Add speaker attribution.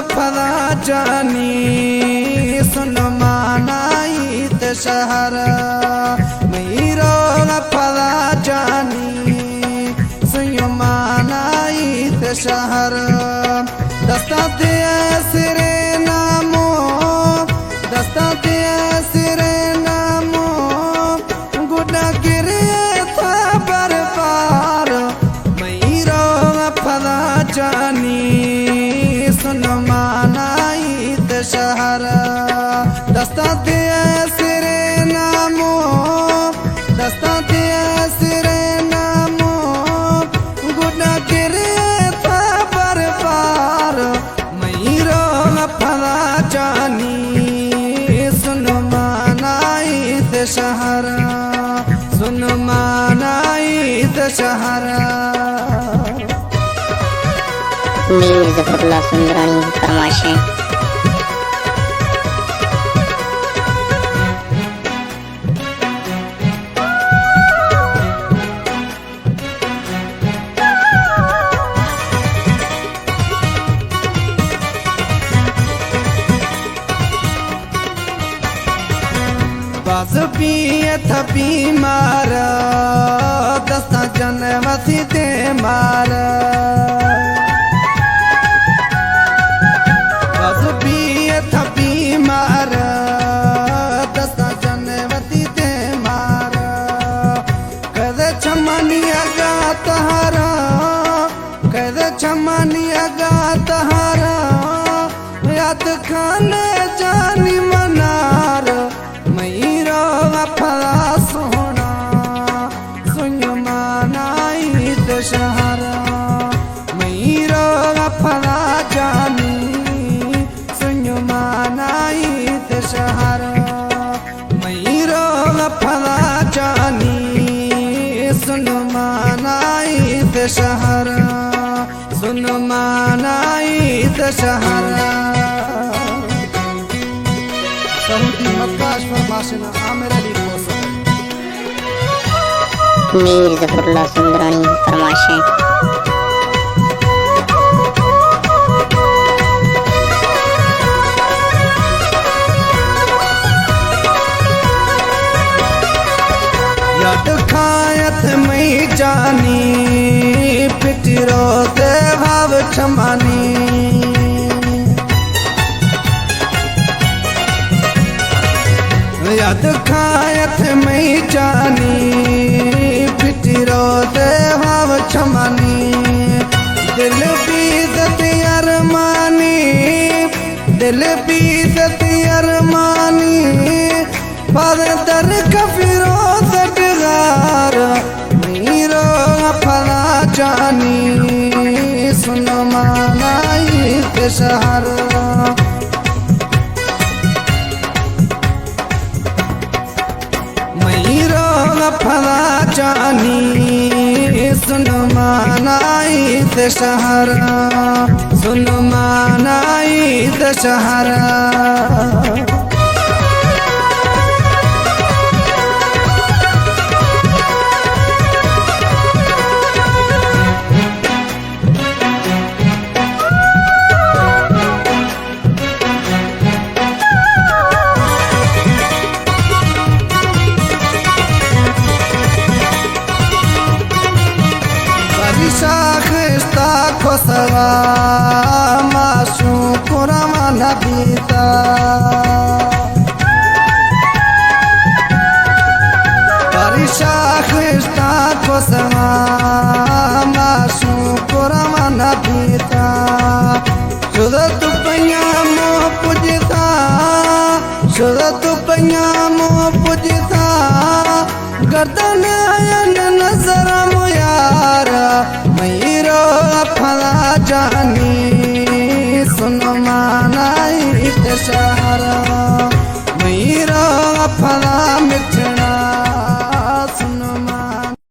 Speaker 1: फला जानी सुन मानाइत शहर मेरो फला जानी सुन मानाइत शहर दस्ता दे सिरे नामो दस्ता दे सिरे नामो गुडा गिरे था बरबार मेरो फला जानी सुन मानाइत शहर दस्ता दे सिरे नामो दस्ता दे सिरे नामो गुडा गिरे था बरबार मेरो फला जानी सुन मानाइत शहर सुन मानाइत शहर।
Speaker 2: मीर जफरुल्लाह सुंदरानी फरमाइशें।
Speaker 1: बाज पिए थपी मार दस्ता जनवती ते मार बाज पिए थपी मार दस्ता जनवती ते मार कद छमनिया गा तहारा कद छमनिया गा तहारा याद खाने जानी मनार मेरो फला सोना सुन मानाइत शहर मेरो फला जानी सुन मानाइत शहर मेरो फला जानी सुन मानाइत शहर सुन मानाइत शहर। सऊदी मक्का फरमाशना आमिर अली कोसर।
Speaker 2: मीर जफरुल्लाह सुंदरानी फरमाइशें।
Speaker 1: याद खायत मई जानी पिटरो ते भाव क्षमानी याद खायत मई जानी पिटरो ते भाव क्षमानी दिल बीजत अरमानी दिल बीजत अरमानी पर दर कफिरो दगार मेरो फला जानी सुन मानाइत शहर मेरो फला जानी सुन मानाइत शहर सुन मानाइत शहर। शाखिस्ता खोसवा माशू कुरमा नबीता परी शाखिस्ता खोसवा माशू कुरमा नबीता शुद्ध तु पयामो पुजता शुद्ध तु पयामो पुजता गर्दन नजर मुयार मेरो फला जानी सुन मानाइत शहर